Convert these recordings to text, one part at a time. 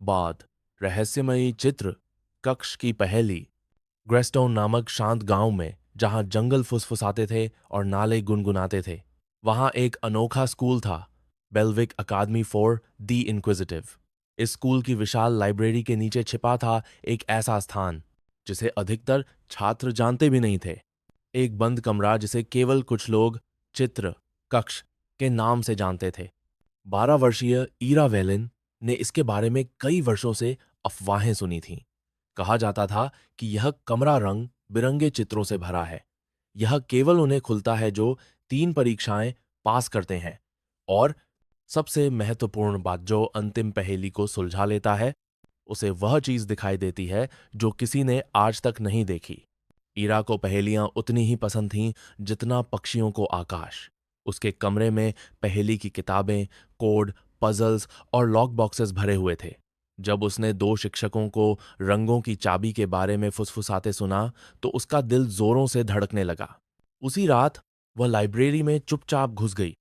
बाद रहस्यमयी चित्र कक्ष की पहेली। ग्रेस्टोन नामक शांत गांव में, जहां जंगल फुसफुसाते थे और नाले गुनगुनाते थे, वहां एक अनोखा स्कूल था, बेल्विक अकादमी फॉर द इनक्विजिटिव। इस स्कूल की विशाल लाइब्रेरी के नीचे छिपा था एक ऐसा स्थान जिसे अधिकतर छात्र जानते भी नहीं थे। एक बंद कमरा जिसे केवल कुछ लोग चित्र कक्ष के नाम से जानते थे। 12 वर्षीय ईरा वेलिन ने इसके बारे में कई वर्षों से अफवाहें सुनी थीं। कहा जाता था कि यह कमरा रंग बिरंगे चित्रों से भरा है। यह केवल उन्हें खुलता है जो 3 परीक्षाएं पास करते हैं, और सबसे महत्वपूर्ण बात, जो अंतिम पहेली को सुलझा लेता है, उसे वह चीज दिखाई देती है जो किसी ने आज तक नहीं देखी। ईरा को पहेलियां उतनी ही पसंद थीं जितना पक्षियों को आकाश। उसके कमरे में पहेली की किताबें, कोड, पजल्स और लॉक बॉक्सेस भरे हुए थे। जब उसने 2 शिक्षकों को रंगों की चाबी के बारे में फुसफुसाते सुना तो उसका दिल जोरों से धड़कने लगा। उसी रात वह लाइब्रेरी में चुपचाप घुस गई।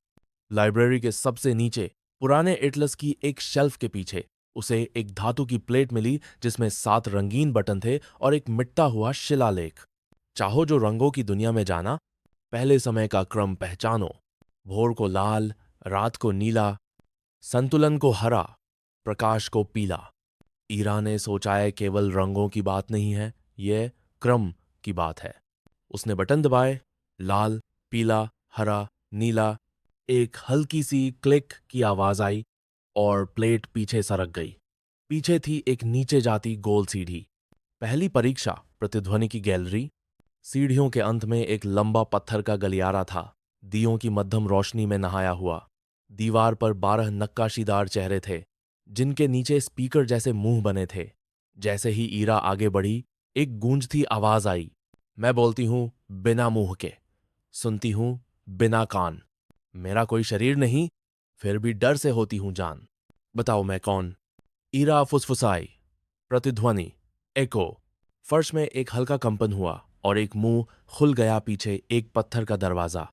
लाइब्रेरी के सबसे नीचे, पुराने एटलस की एक शेल्फ के पीछे, उसे एक धातु की प्लेट मिली जिसमें 7 रंगीन बटन थे और एक मिटता हुआ शिलालेख। चाहो जो रंगों की दुनिया में जाना, पहले समय का क्रम पहचानो। भोर को लाल, रात को नीला, संतुलन को हरा, प्रकाश को पीला। ईरा ने सोचा है केवल रंगों की बात नहीं है, यह क्रम की बात है। उसने बटन दबाए। लाल, पीला, हरा, नीला। एक हल्की सी क्लिक की आवाज आई और प्लेट पीछे सरक गई। पीछे थी एक नीचे जाती गोल सीढ़ी। पहली परीक्षा, प्रतिध्वनि की गैलरी। सीढ़ियों के अंत में एक लंबा पत्थर का गलियारा था, दियों की मध्यम रोशनी में नहाया हुआ। दीवार पर 12 नक्काशीदार चेहरे थे, जिनके नीचे स्पीकर जैसे मुंह बने थे। जैसे ही ईरा आगे बढ़ी, एक गूंजती आवाज आई। मैं बोलती हूं बिना मुंह के, सुनती हूं बिना कान। मेरा कोई शरीर नहीं, फिर भी डर से होती हूं जान। बताओ मैं कौन? ईरा फुसफुसाई। प्रतिध्वनि, एको। फर्श में एक हल्का कंपन हुआ और एक मुंह खुल गया, पीछे एक पत्थर का दरवाजा।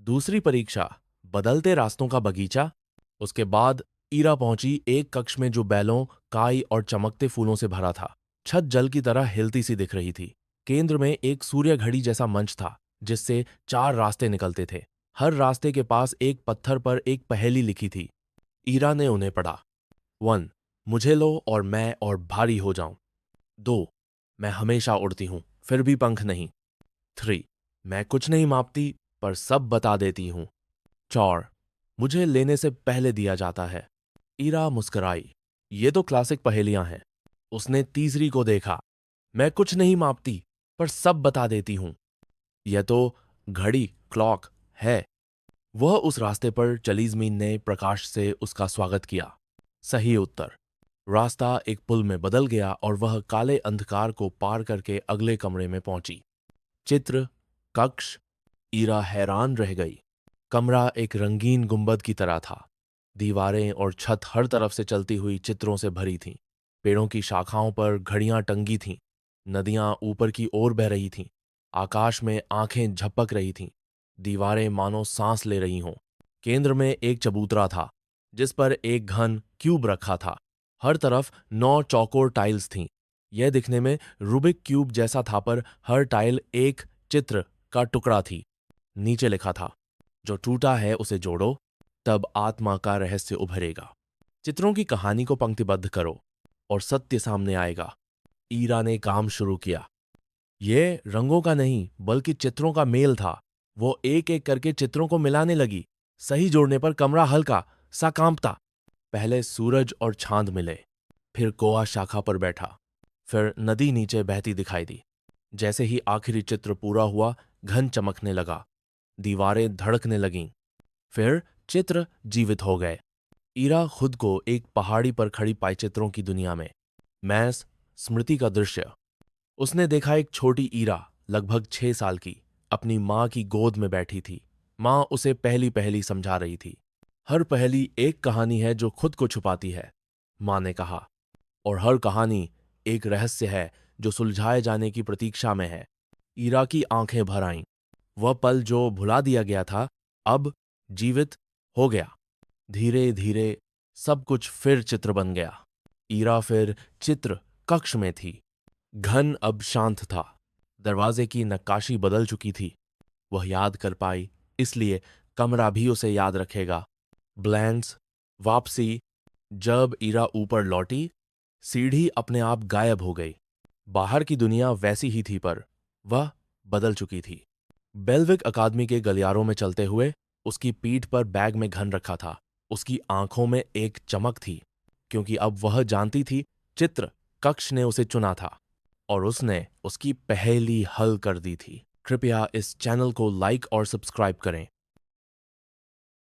दूसरी परीक्षा, बदलते रास्तों का बगीचा। उसके बाद ईरा पहुंची एक कक्ष में जो बैलों, काई और चमकते फूलों से भरा था। छत जल की तरह हिलती सी दिख रही थी। केंद्र में एक सूर्य घड़ी जैसा मंच था जिससे 4 रास्ते निकलते थे। हर रास्ते के पास एक पत्थर पर एक पहेली लिखी थी। ईरा ने उन्हें पढ़ा। 1, मुझे लो और मैं और भारी हो जाऊं। 2, मैं हमेशा उड़ती हूं, फिर भी पंख नहीं। 3, मैं कुछ नहीं मापती पर सब बता देती हूं। 4, मुझे लेने से पहले दिया जाता है। ईरा मुस्कुराई। ये तो क्लासिक पहेलियां हैं। उसने तीसरी को देखा। मैं कुछ नहीं मापती पर सब बता देती हूं। यह तो घड़ी, क्लॉक है। वह उस रास्ते पर चली। जमीन ने प्रकाश से उसका स्वागत किया। सही उत्तर। रास्ता एक पुल में बदल गया और वह काले अंधकार को पार करके अगले कमरे में पहुंची। चित्र कक्ष। ईरा हैरान रह गई। कमरा एक रंगीन गुंबद की तरह था। दीवारें और छत हर तरफ से चलती हुई चित्रों से भरी थीं। पेड़ों की शाखाओं पर घड़ियां टंगी थीं। नदियां ऊपर की ओर बह रही थीं। आकाश में आंखें झपक रही थीं। दीवारें मानो सांस ले रही हों। केंद्र में एक चबूतरा था जिस पर एक घन क्यूब रखा था। हर तरफ 9 चौकोर टाइल्स थीं। यह दिखने में रूबिक क्यूब जैसा था, पर हर टाइल एक चित्र का टुकड़ा थी। नीचे लिखा था, जो टूटा है उसे जोड़ो, तब आत्मा का रहस्य उभरेगा। चित्रों की कहानी को पंक्तिबद्ध करो और सत्य सामने आएगा। ईरा ने काम शुरू किया। यह रंगों का नहीं बल्कि चित्रों का मेल था। वो एक एक करके चित्रों को मिलाने लगी। सही जोड़ने पर कमरा हल्का सा कांपता। पहले सूरज और चांद मिले, फिर कोआ शाखा पर बैठा, फिर नदी नीचे बहती दिखाई दी। जैसे ही आखिरी चित्र पूरा हुआ, घन चमकने लगा। दीवारें धड़कने लगीं। फिर चित्र जीवित हो गए। ईरा खुद को एक पहाड़ी पर खड़ी पाई चित्रों की दुनिया में। मैस स्मृति का दृश्य। उसने देखा एक छोटी ईरा, लगभग 6 साल की, अपनी माँ की गोद में बैठी थी। माँ उसे पहली पहली समझा रही थी। हर पहेली एक कहानी है जो खुद को छुपाती है, माँ ने कहा, और हर कहानी एक रहस्य है जो सुलझाए जाने की प्रतीक्षा में है। ईरा की आंखें भर आईं। वह पल जो भुला दिया गया था, अब जीवित हो गया। धीरे धीरे सब कुछ फिर चित्र बन गया। ईरा फिर चित्र कक्ष में थी। घन अब शांत था। दरवाजे की नक्काशी बदल चुकी थी। वह याद कर पाई, इसलिए कमरा भी उसे याद रखेगा। ब्लैंक्स, वापसी। जब ईरा ऊपर लौटी, सीढ़ी अपने आप गायब हो गई। बाहर की दुनिया वैसी ही थी, पर वह बदल चुकी थी। बेलविक अकादमी के गलियारों में चलते हुए उसकी पीठ पर बैग में घन रखा था। उसकी आंखों में एक चमक थी, क्योंकि अब वह जानती थी चित्र कक्ष ने उसे चुना था और उसने उसकी पहेली हल कर दी थी। कृपया इस चैनल को लाइक और सब्सक्राइब करें।